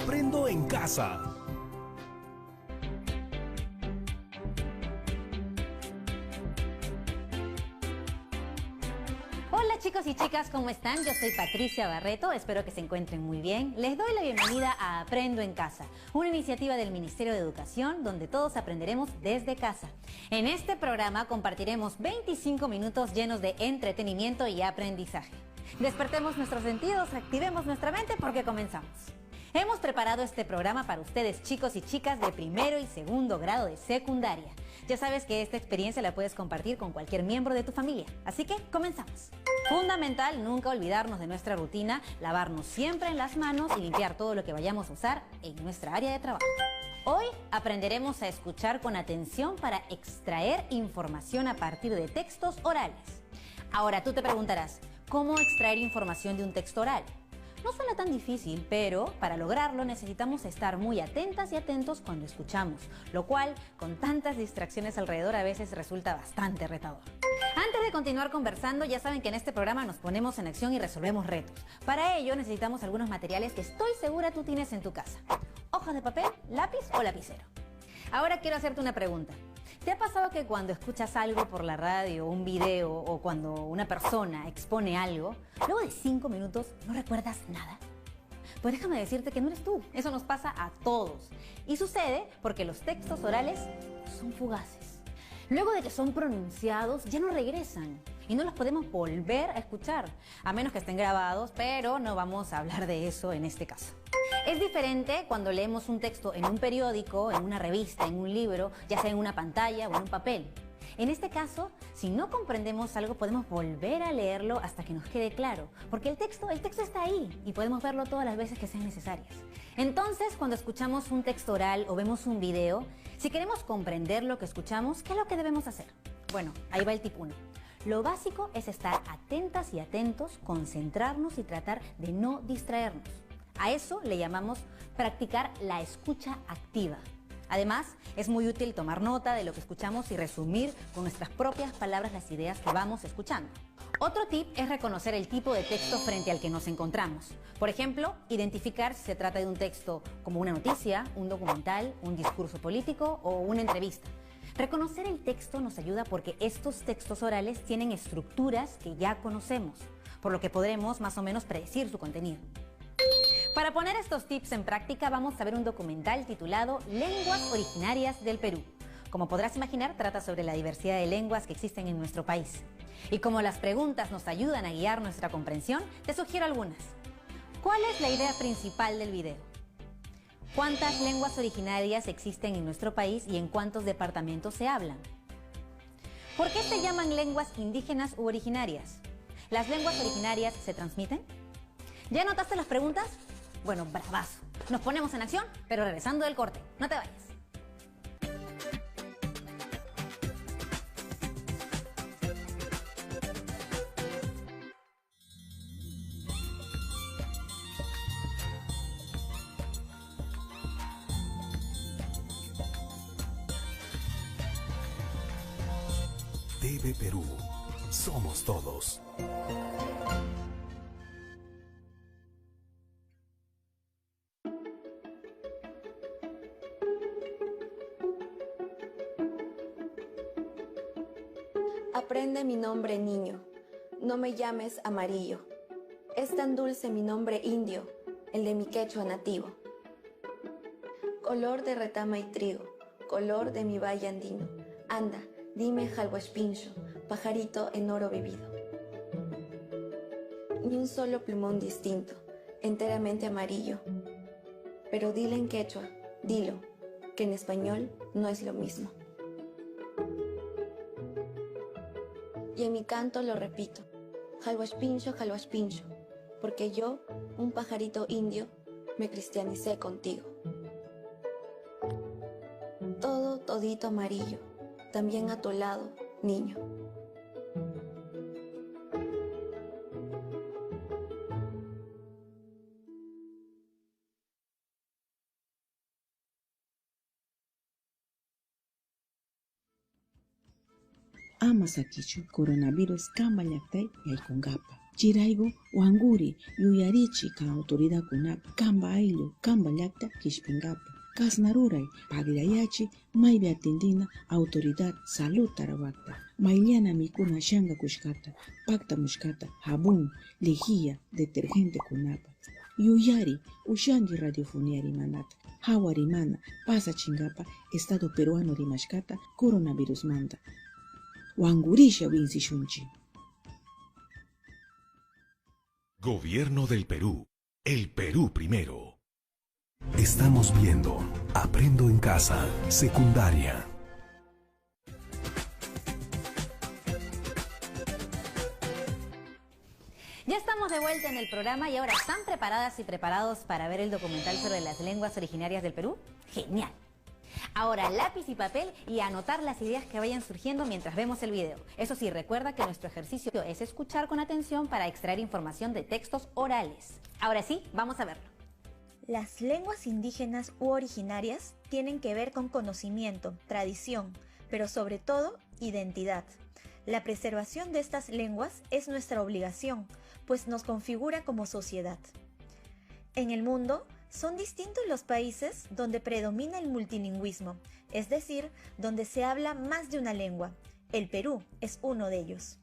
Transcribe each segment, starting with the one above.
Aprendo en casa. Hola chicos y chicas, ¿cómo están? Yo soy Patricia Barreto, espero que se encuentren muy bien. Les doy la bienvenida a Aprendo en Casa, una iniciativa del Ministerio de Educación donde todos aprenderemos desde casa. En este programa compartiremos 25 minutos llenos de entretenimiento y aprendizaje. Despertemos nuestros sentidos, activemos nuestra mente porque comenzamos. Hemos preparado este programa para ustedes, chicos y chicas de primero y segundo grado de secundaria. Ya sabes que esta experiencia la puedes compartir con cualquier miembro de tu familia, así que comenzamos. Fundamental nunca olvidarnos de nuestra rutina, lavarnos siempre en las manos y limpiar todo lo que vayamos a usar en nuestra área de trabajo. Hoy aprenderemos a escuchar con atención para extraer información a partir de textos orales. Ahora tú te preguntarás, ¿cómo extraer información de un texto oral? No suena tan difícil, pero para lograrlo necesitamos estar muy atentas y atentos cuando escuchamos, lo cual, con tantas distracciones alrededor, a veces resulta bastante retador. Antes de continuar conversando, ya saben que en este programa nos ponemos en acción y resolvemos retos. Para ello necesitamos algunos materiales que estoy segura tú tienes en tu casa. Hojas de papel, lápiz o lapicero. Ahora quiero hacerte una pregunta. ¿Te ha pasado que cuando escuchas algo por la radio, un video o cuando una persona expone algo, luego de 5 minutos no recuerdas nada? Pues déjame decirte que no eres tú, eso nos pasa a todos. Y sucede porque los textos orales son fugaces. Luego de que son pronunciados ya no regresan y no los podemos volver a escuchar, a menos que estén grabados, pero no vamos a hablar de eso en este caso. Es diferente cuando leemos un texto en un periódico, en una revista, en un libro, ya sea en una pantalla o en un papel. En este caso, si no comprendemos algo, podemos volver a leerlo hasta que nos quede claro, porque el texto está ahí y podemos verlo todas las veces que sean necesarias. Entonces, cuando escuchamos un texto oral o vemos un video, si queremos comprender lo que escuchamos, ¿qué es lo que debemos hacer? Bueno, ahí va el tip 1. Lo básico es estar atentas y atentos, concentrarnos y tratar de no distraernos. A eso le llamamos practicar la escucha activa. Además, es muy útil tomar nota de lo que escuchamos y resumir con nuestras propias palabras las ideas que vamos escuchando. Otro tip es reconocer el tipo de texto frente al que nos encontramos. Por ejemplo, identificar si se trata de un texto como una noticia, un documental, un discurso político o una entrevista. Reconocer el texto nos ayuda porque estos textos orales tienen estructuras que ya conocemos, por lo que podremos más o menos predecir su contenido. Para poner estos tips en práctica vamos a ver un documental titulado Lenguas Originarias del Perú. Como podrás imaginar, trata sobre la diversidad de lenguas que existen en nuestro país. Y como las preguntas nos ayudan a guiar nuestra comprensión, te sugiero algunas. ¿Cuál es la idea principal del video? ¿Cuántas lenguas originarias existen en nuestro país y en cuántos departamentos se hablan? ¿Por qué se llaman lenguas indígenas u originarias? ¿Las lenguas originarias se transmiten? ¿Ya notaste las preguntas? Bueno, bravazo. Nos ponemos en acción, pero regresando del corte. No te vayas. TV Perú. Somos todos. Aprende mi nombre, niño, no me llames amarillo. Es tan dulce mi nombre indio, el de mi quechua nativo. Color de retama y trigo, color de mi valle andino. Anda, dime jalhuaspincho, pajarito en oro vivido. Ni un solo plumón distinto, enteramente amarillo. Pero dile en quechua, dilo, que en español no es lo mismo. Y en mi canto lo repito, jalhuaspincho, jalhuaspincho, porque yo, un pajarito indio, me cristianicé contigo. Todo, todito amarillo, también a tu lado, niño. Ama sakichu coronavirus kama llaqtay yaykungapa. Chiraygu wanguri yuyarichi ka autoridad kunapa kamba ayllu kamba llaqta kishpingapa. Kasnaruray pagllayachi maybi atendina autoridad salud tarawakta. Mayllana mikuna shanga kushkata, pakta mushkata, jabón, lejía, detergente kunapa. Yuyari ushangi radiofonía rimanata. Hawa rimana pasa chingapa estado peruano rimashkata coronavirus manda. Wangurisha winsi shunchi. Gobierno del Perú. El Perú primero. Estamos viendo Aprendo en Casa, secundaria. Ya estamos de vuelta en el programa y ahora ¿están preparadas y preparados para ver el documental sobre las lenguas originarias del Perú? ¡Genial! Ahora lápiz y papel y anotar las ideas que vayan surgiendo mientras vemos el video. Eso sí, recuerda que nuestro ejercicio es escuchar con atención para extraer información de textos orales. Ahora sí, vamos a verlo. Las lenguas indígenas u originarias tienen que ver con conocimiento, tradición, pero sobre todo identidad. La preservación de estas lenguas es nuestra obligación, pues nos configura como sociedad. En el mundo, son distintos los países donde predomina el multilingüismo, es decir, donde se habla más de una lengua. El Perú es uno de ellos.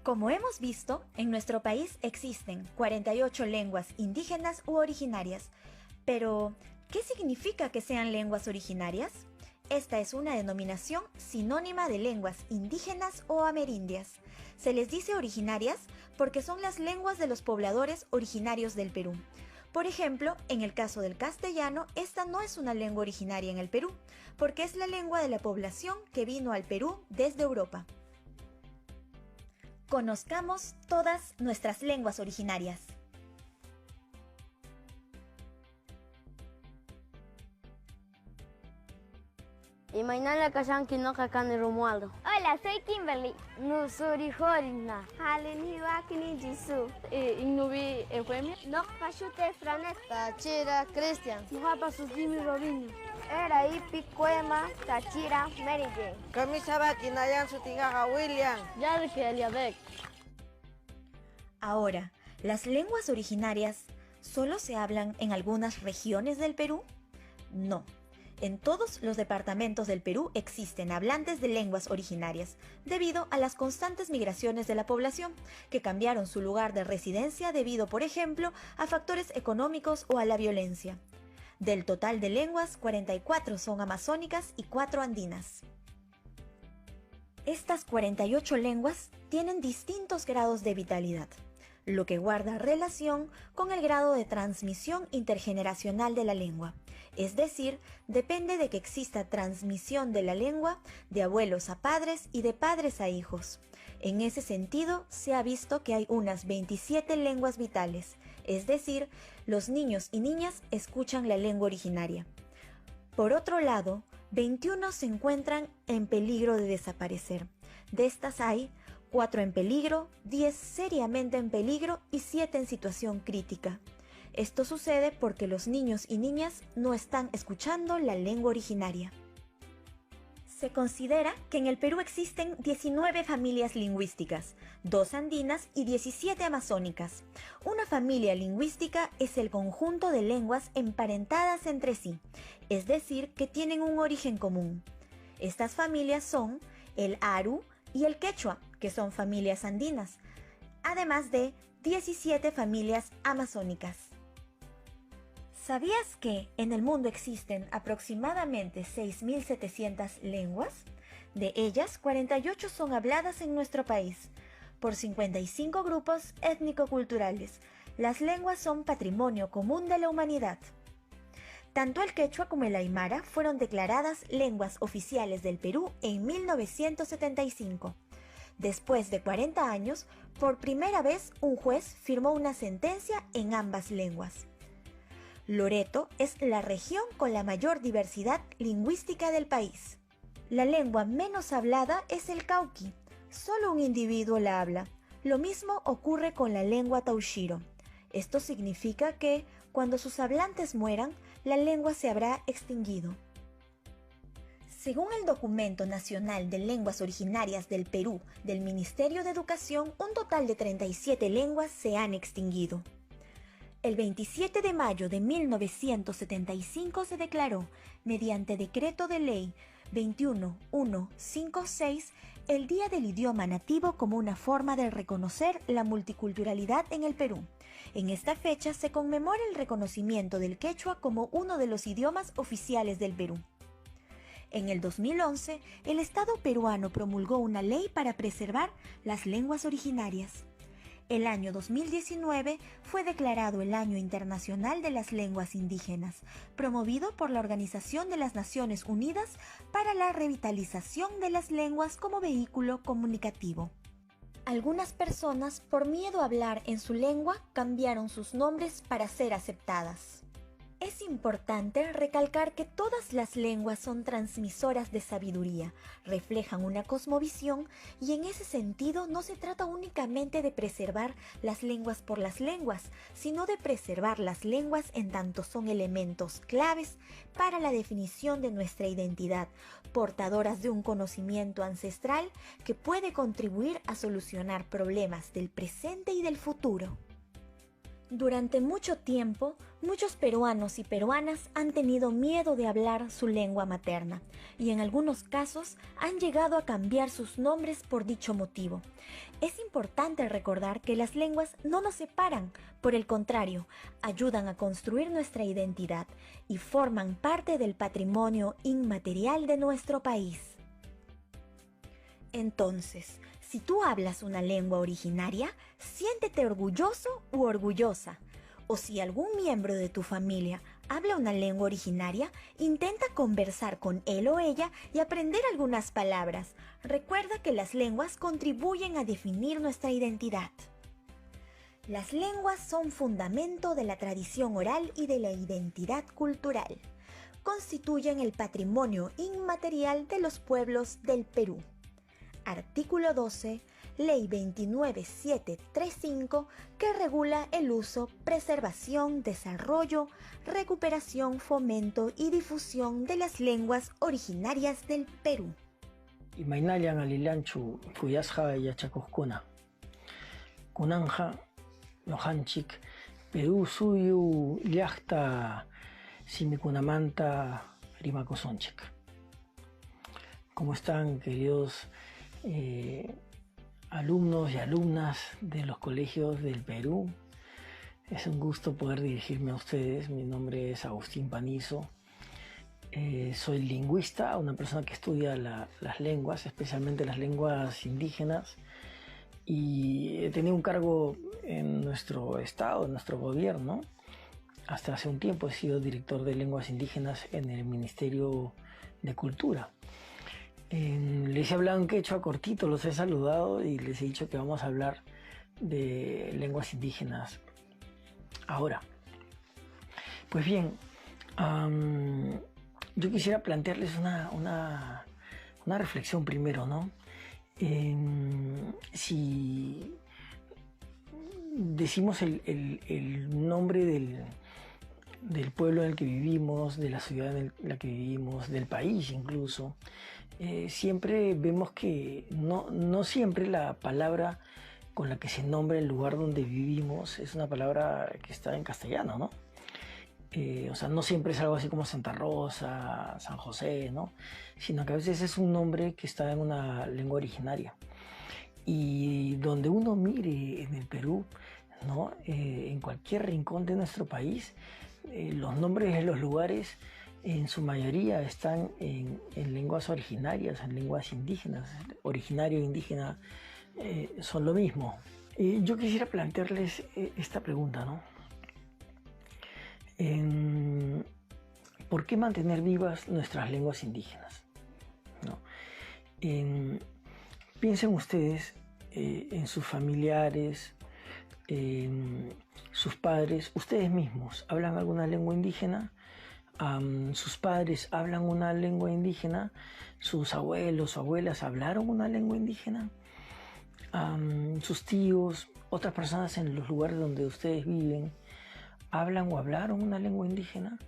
Como hemos visto, en nuestro país existen 48 lenguas indígenas u originarias. Pero, ¿qué significa que sean lenguas originarias? Esta es una denominación sinónima de lenguas indígenas o amerindias. Se les dice originarias porque son las lenguas de los pobladores originarios del Perú. Por ejemplo, en el caso del castellano, esta no es una lengua originaria en el Perú, porque es la lengua de la población que vino al Perú desde Europa. Conozcamos todas nuestras lenguas originarias. Imainala Kashanki no Kakani Romualdo. Hola, soy Kimberly. Nusuri Horina. Haleni Wakini Jisoo. Ignubi Eufemia. No Pashute Franet. Tachira Christian. Muhapa Susimi Robinho. Era Ipi Cuema Tachira Mary Jane. Kamisaba Kinayan Sutigaga William. Yadke Eliadek. Ahora, ¿las lenguas originarias solo se hablan en algunas regiones del Perú? No. En todos los departamentos del Perú existen hablantes de lenguas originarias, debido a las constantes migraciones de la población, que cambiaron su lugar de residencia debido, por ejemplo, a factores económicos o a la violencia. Del total de lenguas, 44 son amazónicas y 4 andinas. Estas 48 lenguas tienen distintos grados de vitalidad, lo que guarda relación con el grado de transmisión intergeneracional de la lengua. Es decir, depende de que exista transmisión de la lengua de abuelos a padres y de padres a hijos. En ese sentido, se ha visto que hay unas 27 lenguas vitales, es decir, los niños y niñas escuchan la lengua originaria. Por otro lado, 21 se encuentran en peligro de desaparecer. De estas hay 4 en peligro, 10 seriamente en peligro y 7 en situación crítica. Esto sucede porque los niños y niñas no están escuchando la lengua originaria. Se considera que en el Perú existen 19 familias lingüísticas, 2 andinas y 17 amazónicas. Una familia lingüística es el conjunto de lenguas emparentadas entre sí, es decir, que tienen un origen común. Estas familias son el aru y el quechua, que son familias andinas, además de 17 familias amazónicas. ¿Sabías que en el mundo existen aproximadamente 6.700 lenguas? De ellas, 48 son habladas en nuestro país, por 55 grupos étnico-culturales. Las lenguas son patrimonio común de la humanidad. Tanto el quechua como el aymara fueron declaradas lenguas oficiales del Perú en 1975. Después de 40 años, por primera vez un juez firmó una sentencia en ambas lenguas. Loreto es la región con la mayor diversidad lingüística del país. La lengua menos hablada es el cauqui. Solo un individuo la habla. Lo mismo ocurre con la lengua taushiro. Esto significa que, cuando sus hablantes mueran, la lengua se habrá extinguido. Según el Documento Nacional de Lenguas Originarias del Perú del Ministerio de Educación, un total de 37 lenguas se han extinguido. El 27 de mayo de 1975 se declaró, mediante Decreto de Ley 21156, el Día del Idioma Nativo como una forma de reconocer la multiculturalidad en el Perú. En esta fecha se conmemora el reconocimiento del quechua como uno de los idiomas oficiales del Perú. En el 2011, el Estado peruano promulgó una ley para preservar las lenguas originarias. El año 2019 fue declarado el Año Internacional de las Lenguas Indígenas, promovido por la Organización de las Naciones Unidas para la Revitalización de las Lenguas como vehículo comunicativo. Algunas personas, por miedo a hablar en su lengua, cambiaron sus nombres para ser aceptadas. Es importante recalcar que todas las lenguas son transmisoras de sabiduría, reflejan una cosmovisión y en ese sentido no se trata únicamente de preservar las lenguas por las lenguas, sino de preservar las lenguas en tanto son elementos claves para la definición de nuestra identidad, portadoras de un conocimiento ancestral que puede contribuir a solucionar problemas del presente y del futuro. Durante mucho tiempo, muchos peruanos y peruanas han tenido miedo de hablar su lengua materna y en algunos casos han llegado a cambiar sus nombres por dicho motivo. Es importante recordar que las lenguas no nos separan, por el contrario, ayudan a construir nuestra identidad y forman parte del patrimonio inmaterial de nuestro país. Entonces, si tú hablas una lengua originaria, siéntete orgulloso u orgullosa. O si algún miembro de tu familia habla una lengua originaria, intenta conversar con él o ella y aprender algunas palabras. Recuerda que las lenguas contribuyen a definir nuestra identidad. Las lenguas son fundamento de la tradición oral y de la identidad cultural. Constituyen el patrimonio inmaterial de los pueblos del Perú. Artículo 12, Ley 29735, que regula el uso, preservación, desarrollo, recuperación, fomento y difusión de las lenguas originarias del Perú. Imaynallan alilanchu fuyasja yachakuskuna. Kunanja nojanchik Perú suyu llaqta simikunamanta rimakusonchik. ¿Cómo están, queridos alumnos y alumnas de los colegios del Perú? Es un gusto poder dirigirme a ustedes. Mi nombre es Agustín Panizo. Soy lingüista, una persona que estudia las lenguas, especialmente las lenguas indígenas, y he tenido un cargo en nuestro estado, en nuestro gobierno. Hasta hace un tiempo he sido director de lenguas indígenas en el Ministerio de Cultura. Les he hablado en quechua cortito, los he saludado y les he dicho que vamos a hablar de lenguas indígenas ahora. Pues bien, yo quisiera plantearles una reflexión primero, ¿no? Si decimos el nombre del pueblo en el que vivimos, de la ciudad en la que vivimos, del país incluso, siempre vemos que no siempre la palabra con la que se nombra el lugar donde vivimos es una palabra que está en castellano, ¿no? O sea, no siempre es algo así como Santa Rosa, San José, ¿no? Sino que a veces es un nombre que está en una lengua originaria. Y donde uno mire en el Perú, ¿no? En cualquier rincón de nuestro país, los nombres de los lugares en su mayoría están en lenguas originarias, en lenguas indígenas. Originario e indígena son lo mismo. Yo quisiera plantearles esta pregunta, ¿no? ¿Por qué mantener vivas nuestras lenguas indígenas? ¿No? Piensen ustedes en sus familiares, sus padres, ustedes mismos, ¿hablan alguna lengua indígena? Sus padres hablan una lengua indígena, sus abuelos o abuelas hablaron una lengua indígena, sus tíos, otras personas en los lugares donde ustedes viven, hablan o hablaron una lengua indígena.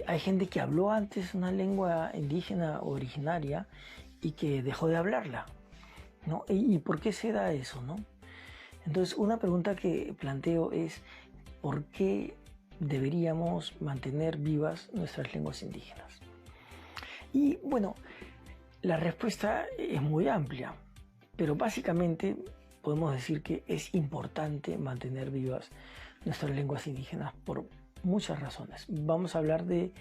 Hay gente que habló antes una lengua indígena originaria y que dejó de hablarla, ¿no? ¿Y por qué se da eso, no? Entonces, una pregunta que planteo es ¿por qué deberíamos mantener vivas nuestras lenguas indígenas? Y bueno, la respuesta es muy amplia, pero básicamente podemos decir que es importante mantener vivas nuestras lenguas indígenas por muchas razones. Vamos a hablar de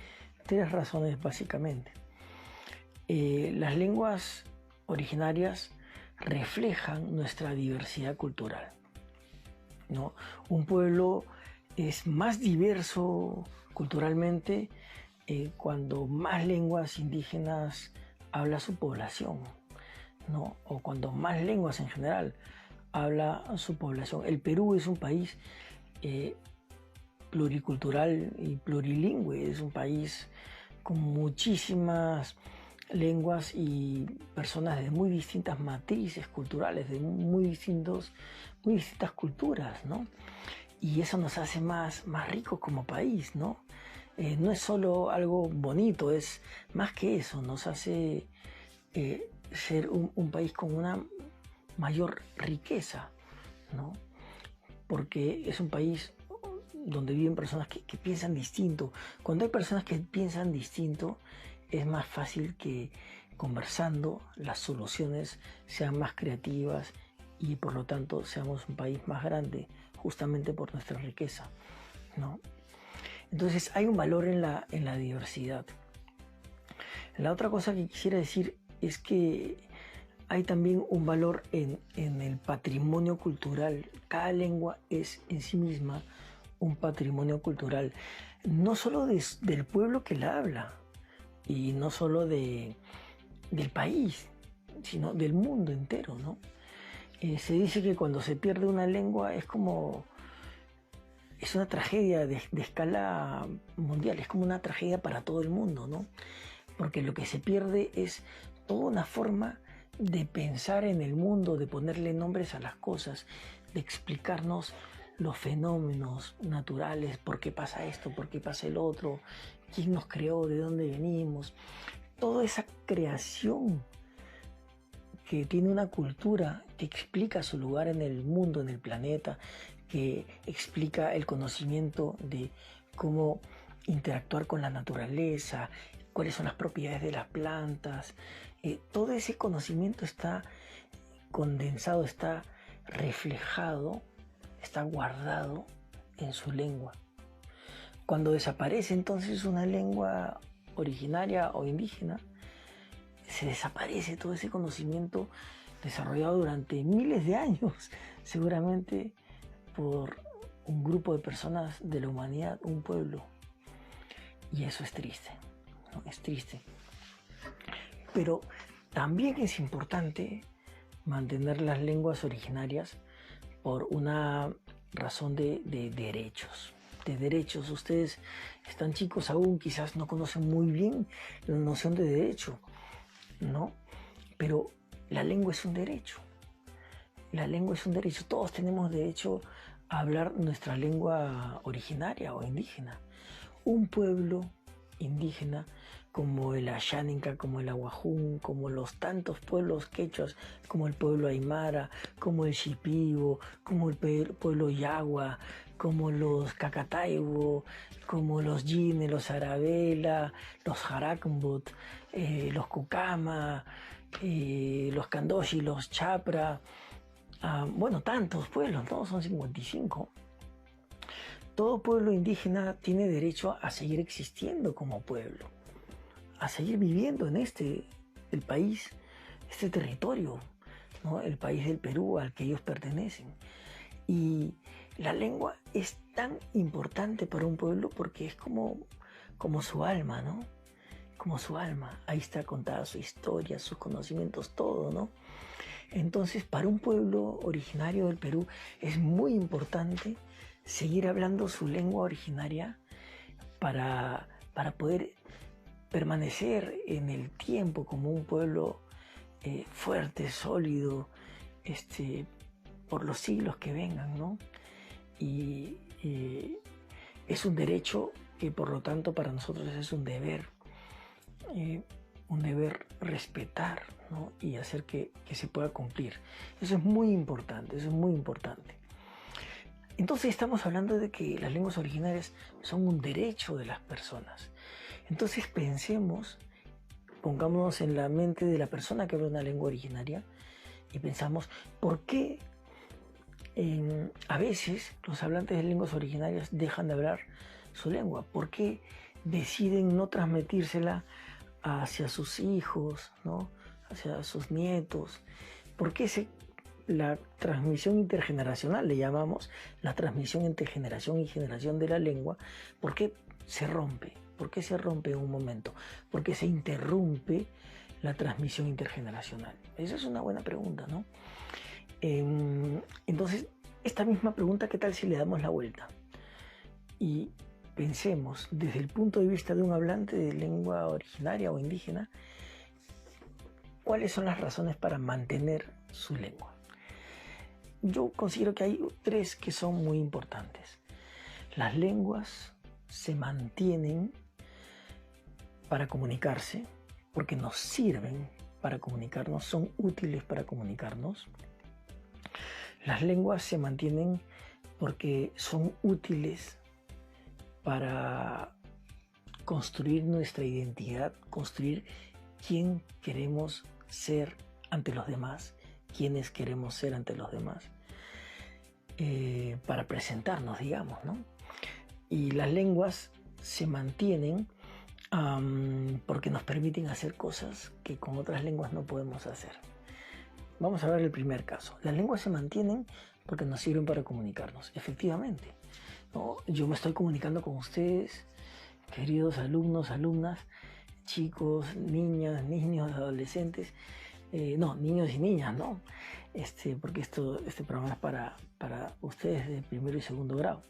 3 razones básicamente. Las lenguas originarias reflejan nuestra diversidad cultural, ¿no? Un pueblo es más diverso culturalmente cuando más lenguas indígenas habla su población, ¿no? O cuando más lenguas en general habla su población. El Perú es un país pluricultural y plurilingüe, es un país con muchísimas lenguas y personas de muy distintas matrices culturales, de muy distintas culturas, ¿no? Y eso nos hace más ricos como país, ¿no? No es solo algo bonito, es más que eso, nos hace ser un país con una mayor riqueza, ¿no? Porque es un país donde viven personas que piensan distinto. Cuando hay personas que piensan distinto, es más fácil que conversando las soluciones sean más creativas y por lo tanto seamos un país más grande, justamente por nuestra riqueza, ¿no? Entonces hay un valor en la diversidad. La otra cosa que quisiera decir es que hay también un valor en el patrimonio cultural. Cada lengua es en sí misma un patrimonio cultural, no solo del pueblo que la habla y no solo del país, sino del mundo entero, ¿no? Se dice que cuando se pierde una lengua es una tragedia de escala mundial, es como una tragedia para todo el mundo, ¿no? Porque lo que se pierde es toda una forma de pensar en el mundo, de ponerle nombres a las cosas, de explicarnos los fenómenos naturales, por qué pasa esto, por qué pasa el otro, quién nos creó, de dónde venimos. Toda esa creación que tiene una cultura que explica su lugar en el mundo, en el planeta, que explica el conocimiento de cómo interactuar con la naturaleza, cuáles son las propiedades de las plantas. Todo ese conocimiento está condensado, está reflejado, está guardado en su lengua. Cuando desaparece entonces una lengua originaria o indígena, se desaparece todo ese conocimiento desarrollado durante miles de años, seguramente por un grupo de personas de la humanidad, un pueblo. Y eso es triste, ¿no? Es triste. Pero también es importante mantener las lenguas originarias por una razón de derechos. De derechos. Ustedes están chicos aún, quizás no conocen muy bien la noción de derecho, ¿no? Pero la lengua es un derecho. La lengua es un derecho. Todos tenemos derecho a hablar nuestra lengua originaria o indígena. Un pueblo indígena como el Ashaninka, como el Aguajún, como los tantos pueblos quechuas, como el pueblo Aymara, como el Shipibo, como el pueblo Yagua, como los Cacataibo, como los Yine, los Arabela, los Jarakmbut, los Cucama, los Candoshi, los Chapra, bueno, tantos pueblos, ¿no? Son 55. Todo pueblo indígena tiene derecho a seguir existiendo como pueblo, a seguir viviendo en el país, este territorio, ¿no? El país del Perú al que ellos pertenecen. Y la lengua es tan importante para un pueblo porque es como su alma, ¿no? Como su alma. Ahí está contada su historia, sus conocimientos, todo, ¿no? Entonces, para un pueblo originario del Perú es muy importante seguir hablando su lengua originaria para poder permanecer en el tiempo como un pueblo fuerte, sólido, por los siglos que vengan, ¿no? Y es un derecho que por lo tanto para nosotros es un deber respetar, ¿no? Y hacer que se pueda cumplir. Eso es muy importante, eso es muy importante. Entonces estamos hablando de que las lenguas originarias son un derecho de las personas. Entonces pongámonos en la mente de la persona que habla una lengua originaria y pensamos, ¿por qué a veces los hablantes de lenguas originarias dejan de hablar su lengua? ¿Por qué deciden no transmitírsela hacia sus hijos, ¿no? Hacia sus nietos? ¿Por qué la transmisión intergeneracional, le llamamos, la transmisión entre generación y generación de la lengua, ¿por qué se rompe? ¿Por qué se rompe en un momento? ¿Por qué se interrumpe la transmisión intergeneracional? Esa es una buena pregunta, ¿no? Entonces, esta misma pregunta, ¿qué tal si le damos la vuelta? Y pensemos, desde el punto de vista de un hablante de lengua originaria o indígena, ¿cuáles son las razones para mantener su lengua? Yo considero que hay 3 que son muy importantes. Las lenguas se mantienen para comunicarse, porque nos sirven para comunicarnos, son útiles para comunicarnos. Las lenguas se mantienen porque son útiles para construir nuestra identidad, construir quién queremos ser ante los demás, quiénes queremos ser ante los demás, para presentarnos, digamos, ¿no? Y las lenguas se mantienen porque nos permiten hacer cosas que con otras lenguas no podemos hacer. Vamos a ver el primer caso. Las lenguas se mantienen porque nos sirven para comunicarnos, efectivamente, ¿no? Yo me estoy comunicando con ustedes, queridos alumnos, alumnas, chicos, niñas, niños, adolescentes, niños y niñas, ¿no? Porque este programa es para ustedes de primero y segundo grado.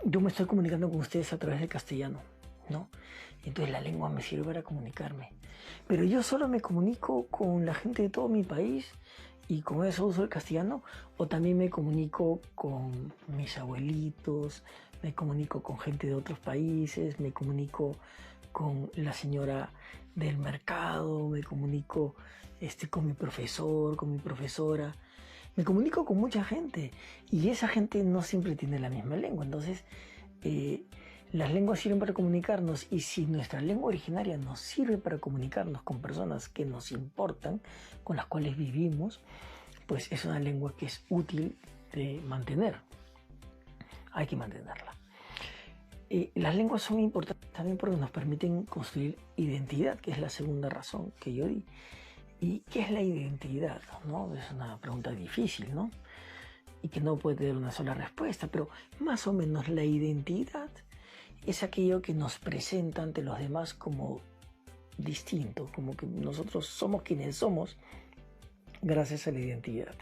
Yo me estoy comunicando con ustedes a través del castellano, ¿no? Entonces la lengua me sirve para comunicarme. Pero yo solo me comunico con la gente de todo mi país y con eso uso el castellano, o también me comunico con mis abuelitos, me comunico con gente de otros países, me comunico con la señora del mercado, me comunico con mi profesor, con mi profesora, me comunico con mucha gente y esa gente no siempre tiene la misma lengua. Entonces las lenguas sirven para comunicarnos, y si nuestra lengua originaria nos sirve para comunicarnos con personas que nos importan, con las cuales vivimos, pues es una lengua que es útil de mantener. Hay que mantenerla. Las lenguas son importantes también porque nos permiten construir identidad, que es la segunda razón que yo di. ¿Y qué es la identidad? ¿No? Es una pregunta difícil, ¿no? Y que no puede tener una sola respuesta, pero más o menos la identidad es aquello que nos presenta ante los demás como distinto, como que nosotros somos quienes somos gracias a la identidad.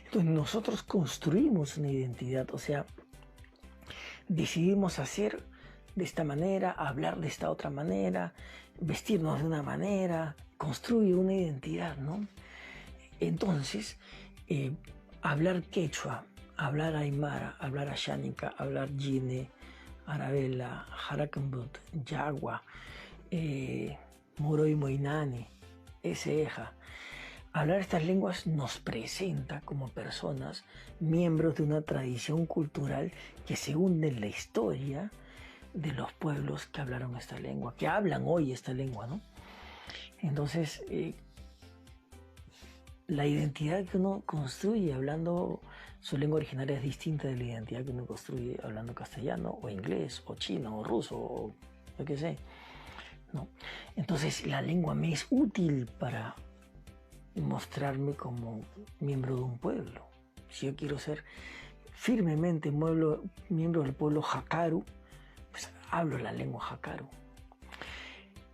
Entonces nosotros construimos una identidad, o sea, decidimos hacer de esta manera, hablar de esta otra manera, vestirnos de una manera, construye una identidad, ¿no? Entonces, hablar quechua, hablar aymara, hablar ashánica, hablar yine, arabela, jarakambut, yagua, moro y moinani, eseja. Hablar estas lenguas nos presenta como personas, miembros de una tradición cultural que se hunde en la historia de los pueblos que hablaron esta lengua, que hablan hoy esta lengua, ¿no? Entonces, la identidad que uno construye hablando su lengua originaria es distinta de la identidad que uno construye hablando castellano, o inglés, o chino, o ruso, o lo que sé, ¿no? Entonces, la lengua me es útil para mostrarme como miembro de un pueblo. Si yo quiero ser firmemente miembro del pueblo Jakaru, pues hablo la lengua Jakaru.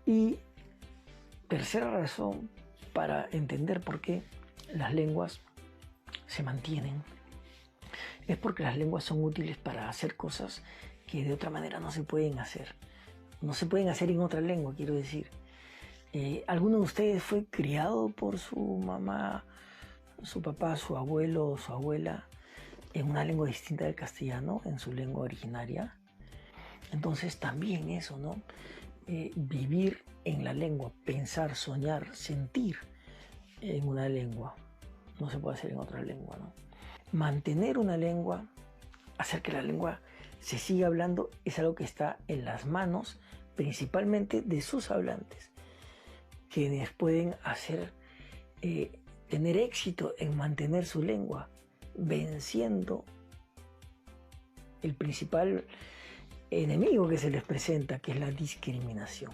Y tercera razón para entender por qué las lenguas se mantienen es porque las lenguas son útiles para hacer cosas que de otra manera no se pueden hacer. No se pueden hacer en otra lengua, quiero decir. ¿Alguno de ustedes fue criado por su mamá, su papá, su abuelo o su abuela en una lengua distinta del castellano, en su lengua originaria? Entonces también eso, ¿no? Vivir en la lengua, pensar, soñar, sentir en una lengua. No se puede hacer en otra lengua, ¿no? Mantener una lengua, hacer que la lengua se siga hablando, es algo que está en las manos principalmente de sus hablantes, quienes pueden hacer, tener éxito en mantener su lengua, venciendo el principal enemigo que se les presenta, que es la discriminación.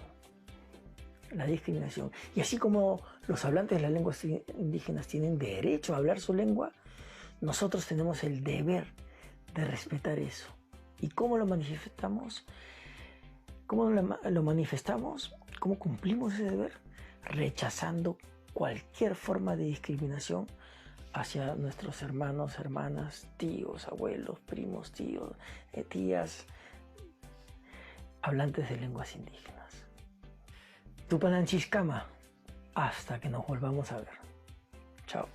La discriminación. Y así como los hablantes de las lenguas indígenas tienen derecho a hablar su lengua, nosotros tenemos el deber de respetar eso. ¿Y cómo lo manifestamos? ¿Cómo lo manifestamos? ¿Cómo cumplimos ese deber? Rechazando cualquier forma de discriminación hacia nuestros hermanos, hermanas, tíos, abuelos, primos, tíos, tías, hablantes de lenguas indígenas. Tupananchiscama, hasta que nos volvamos a ver. Chao.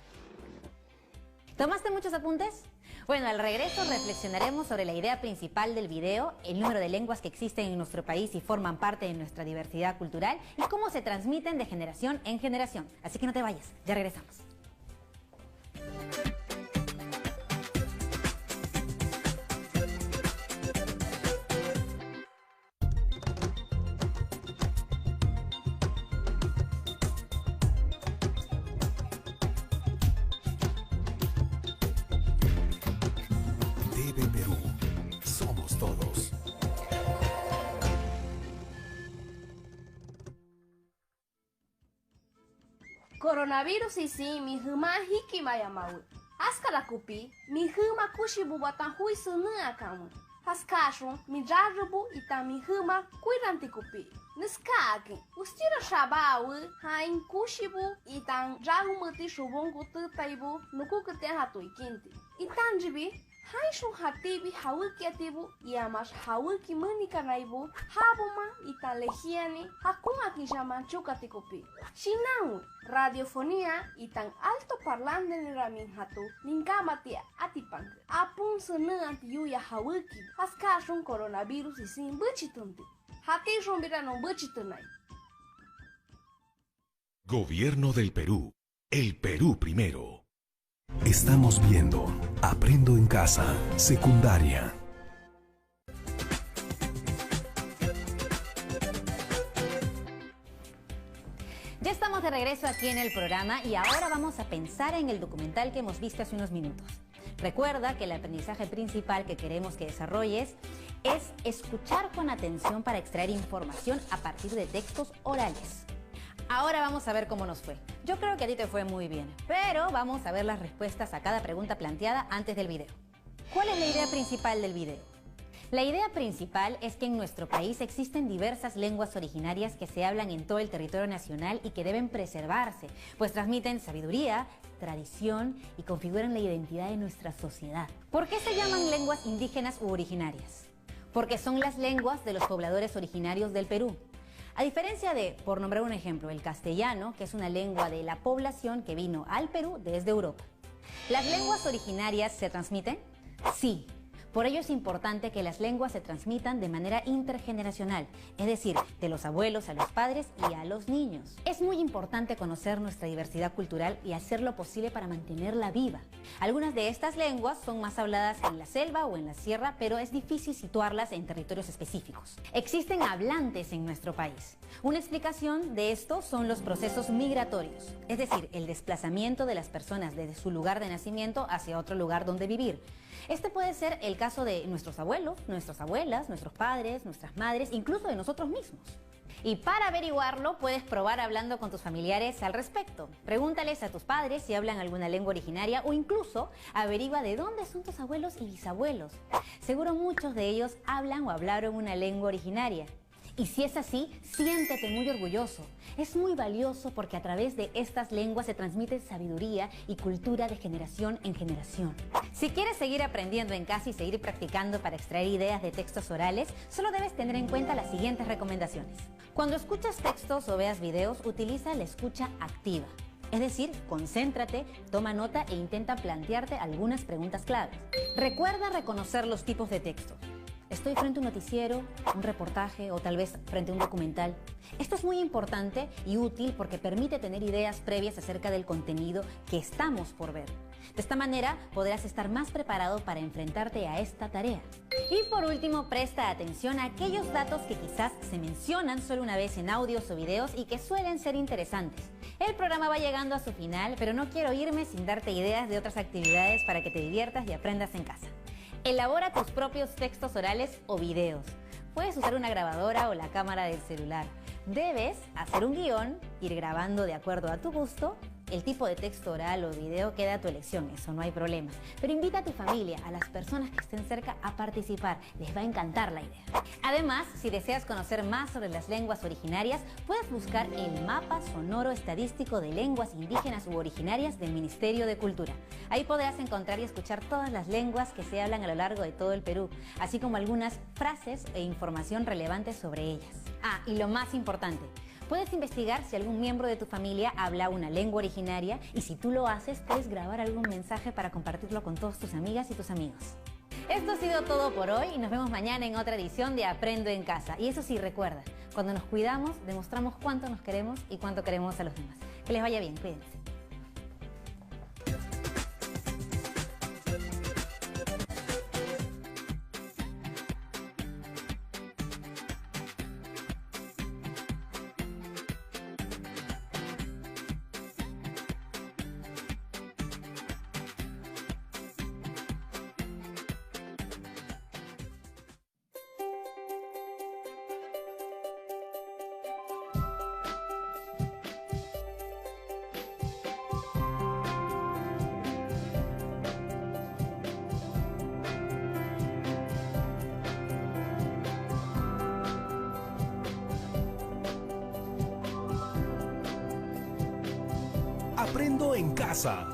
¿Tomaste muchos apuntes? Bueno, al regreso reflexionaremos sobre la idea principal del video, el número de lenguas que existen en nuestro país y forman parte de nuestra diversidad cultural y cómo se transmiten de generación en generación. Así que no te vayas, ya regresamos. TV Perú. Somos todos. Coronavirus isi mi huma hiki maya mau. Askala kupi mi huma kushi bubatan hui sunu akamu. Haskashon mi jarrubu ita mi huma kuiranti kupi. Niskaki ustira shabau hain kushibu itan jarumati shubongu tutaibu nuku keten hatu ikinti. Itan jibi haishun hatibi hawiki atibu yamas hawiki manika naibu habuma itan legiani hakuma kijama chukati kupi. Shinau radiofonía itan alto parlante ni ramin hatu ningamati atipang apun sene anti yuya hawiki haskashun coronavirus isin buchitunti. Hati rumbira no buchitunai. Gobierno del Perú. El Perú primero. Estamos viendo Aprendo en Casa, secundaria. Ya estamos de regreso aquí en el programa y ahora vamos a pensar en el documental que hemos visto hace unos minutos. Recuerda que el aprendizaje principal que queremos que desarrolles es escuchar con atención para extraer información a partir de textos orales. Ahora vamos a ver cómo nos fue. Yo creo que a ti te fue muy bien, pero vamos a ver las respuestas a cada pregunta planteada antes del video. ¿Cuál es la idea principal del video? La idea principal es que en nuestro país existen diversas lenguas originarias que se hablan en todo el territorio nacional y que deben preservarse, pues transmiten sabiduría, tradición y configuran la identidad de nuestra sociedad. ¿Por qué se llaman lenguas indígenas u originarias? Porque son las lenguas de los pobladores originarios del Perú. A diferencia de, por nombrar un ejemplo, el castellano, que es una lengua de la población que vino al Perú desde Europa. ¿Las lenguas originarias se transmiten? Sí. Por ello es importante que las lenguas se transmitan de manera intergeneracional, es decir, de los abuelos a los padres y a los niños. Es muy importante conocer nuestra diversidad cultural y hacer lo posible para mantenerla viva. Algunas de estas lenguas son más habladas en la selva o en la sierra, pero es difícil situarlas en territorios específicos. Existen hablantes en nuestro país. Una explicación de esto son los procesos migratorios, es decir, el desplazamiento de las personas desde su lugar de nacimiento hacia otro lugar donde vivir. Este puede ser el caso de nuestros abuelos, nuestras abuelas, nuestros padres, nuestras madres, incluso de nosotros mismos. Y para averiguarlo, puedes probar hablando con tus familiares al respecto. Pregúntales a tus padres si hablan alguna lengua originaria o incluso averigua de dónde son tus abuelos y bisabuelos. Seguro muchos de ellos hablan o hablaron una lengua originaria. Y si es así, siéntete muy orgulloso. Es muy valioso porque a través de estas lenguas se transmite sabiduría y cultura de generación en generación. Si quieres seguir aprendiendo en casa y seguir practicando para extraer ideas de textos orales, solo debes tener en cuenta las siguientes recomendaciones. Cuando escuchas textos o veas videos, utiliza la escucha activa. Es decir, concéntrate, toma nota e intenta plantearte algunas preguntas claves. Recuerda reconocer los tipos de textos. estoy frente a un noticiero, un reportaje o tal vez frente a un documental. Esto es muy importante y útil porque permite tener ideas previas acerca del contenido que estamos por ver. De esta manera podrás estar más preparado para enfrentarte a esta tarea. Y por último, presta atención a aquellos datos que quizás se mencionan solo una vez en audios o videos y que suelen ser interesantes. El programa va llegando a su final, pero no quiero irme sin darte ideas de otras actividades para que te diviertas y aprendas en casa. Elabora tus propios textos orales o videos. Puedes usar una grabadora o la cámara del celular. Debes hacer un guión, ir grabando de acuerdo a tu gusto. El tipo de texto oral o video queda a tu elección, eso no hay problema. Pero invita a tu familia, a las personas que estén cerca a participar. Les va a encantar la idea. Además, si deseas conocer más sobre las lenguas originarias, puedes buscar el Mapa Sonoro Estadístico de Lenguas Indígenas u Originarias del Ministerio de Cultura. Ahí podrás encontrar y escuchar todas las lenguas que se hablan a lo largo de todo el Perú, así como algunas frases e información relevante sobre ellas. Ah, y lo más importante, puedes investigar si algún miembro de tu familia habla una lengua originaria y si tú lo haces, puedes grabar algún mensaje para compartirlo con todas tus amigas y tus amigos. Esto ha sido todo por hoy y nos vemos mañana en otra edición de Aprendo en Casa. Y eso sí, recuerda, cuando nos cuidamos, demostramos cuánto nos queremos y cuánto queremos a los demás. Que les vaya bien, cuídense. Aprendo en Casa.